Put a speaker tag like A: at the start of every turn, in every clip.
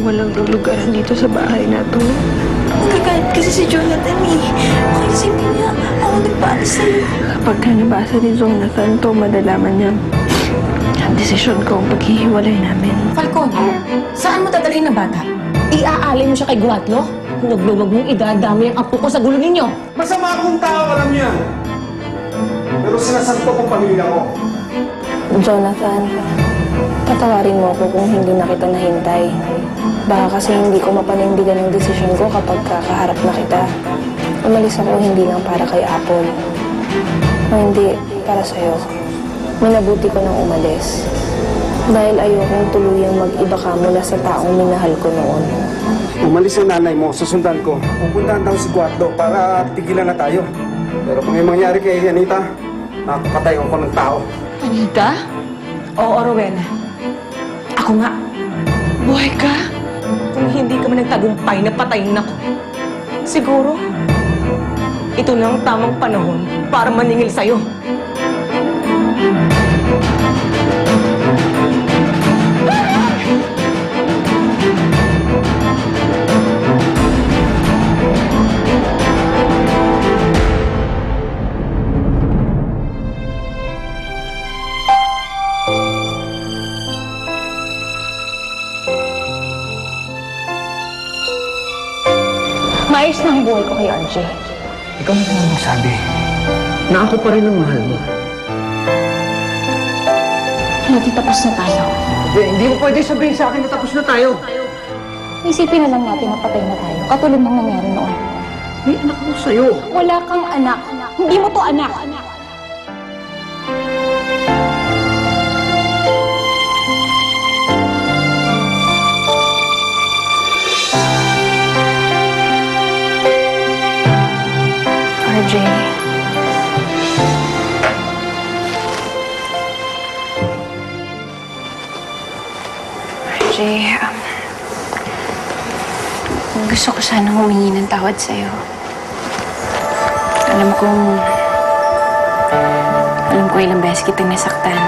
A: walang lulugaran dito sa bahay na to.
B: Kagad kasi si Jonathan eh. Baka isipin niya, ako nagpaalis sa'yo.
A: Pagka nabasa ni Jonathan to, madalaman niya ang desisyon ko ang paghihiwalay namin.
C: Falcon, saan mo dadalhin na bata? Iaalay mo siya kay Guatlo? Huwag mong idadami ang apo ko sa gulo ninyo.
D: Masama akong tao, alam niya. Pero sinasanto kong pamilya ko.
E: Jonathan, patawarin mo ako kung hindi na kita nahintay. Baka kasi hindi ko mapanindigan ang desisyon ko kapag kakaharap na kita. Umalis ako hindi lang para kay Apple. O hindi, para sa'yo. Minabuti ko nang umalis. Dahil ayokong tuluyang mag-iba ka mula sa taong minahal ko noon.
D: Umalis ang nanay mo, susundan ko. Pupuntahan daw si Guatlo para tigilan na tayo. Pero kung may mangyari kay Anita, nakakapatay ako ng tao.
C: Anita? Oo, Rowena. Ako nga.
A: Buhay ka?
C: Kung hindi ka man nagtagumpay na patayin ako, siguro, ito na ang tamang panahon para maningil sa'yo. Maayos na ang buhay ko kay RJ.
D: Ikaw na naman magsabi na ako pa rin ang mahal mo.
E: Natitapos na tayo.
D: Hindi mo pwede sabihin sa akin na tapos na tayo.
E: Isipin na lang natin na patay na tayo. Katulad ng nangyari noon.
D: May anak ko sa'yo.
E: Wala kang anak. Hindi mo to anak.
A: RJ. Gusto ko sanang humingi ng tawad sa'yo. Alam ko ilang beses kitang nasaktan.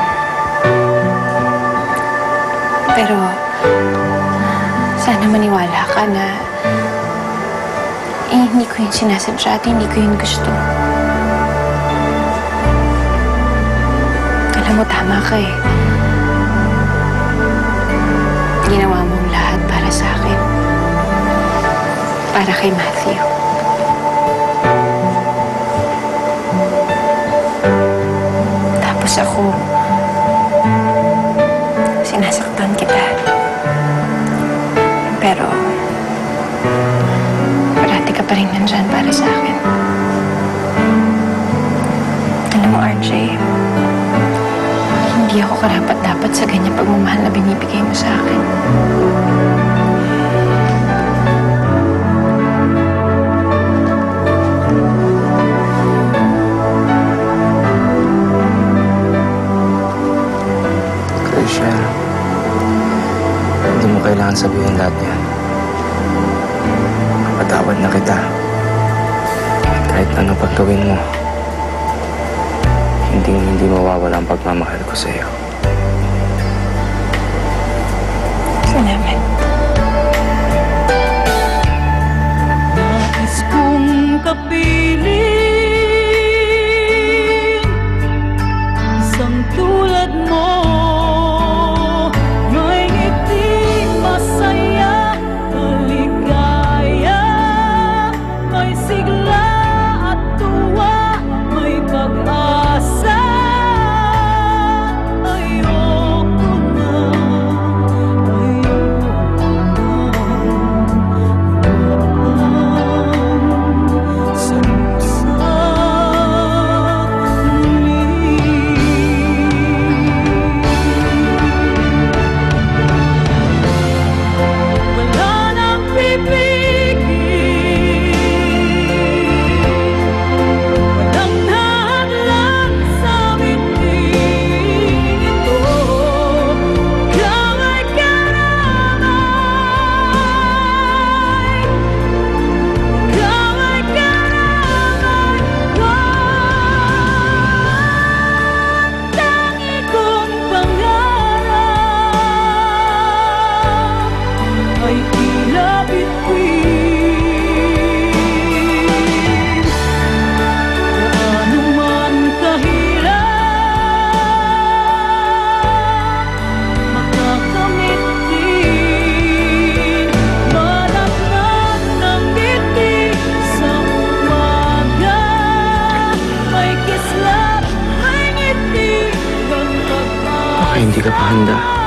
A: Pero, sana maniwala ka na hindi ko yun sinasadya at hindi ko yun gusto. Alam mo, tama ka eh. Ginawa mong lahat para sa akin. Para kay Matthew. Tapos ako, sinasaktan kita. Pero, parati ka pa rin nandyan para sa akin. Alam mo, RJ, hindi ako karapat-dapat sa ganyang pagmamahal na binibigay mo sa akin.
F: Krisha, hindi mo kailangan sabihin lahat yan. Patawad na kita. Kahit ano paggawin mo, hindi mawawala ang pagmamahal ko sa'yo.
A: Salamat.
B: Nais kong kapiling isang tulad mo. May ngiti masaya, maligaya, may sigla at tuwa, may pag-asa. Ay
F: Baka hindi ka pa handa.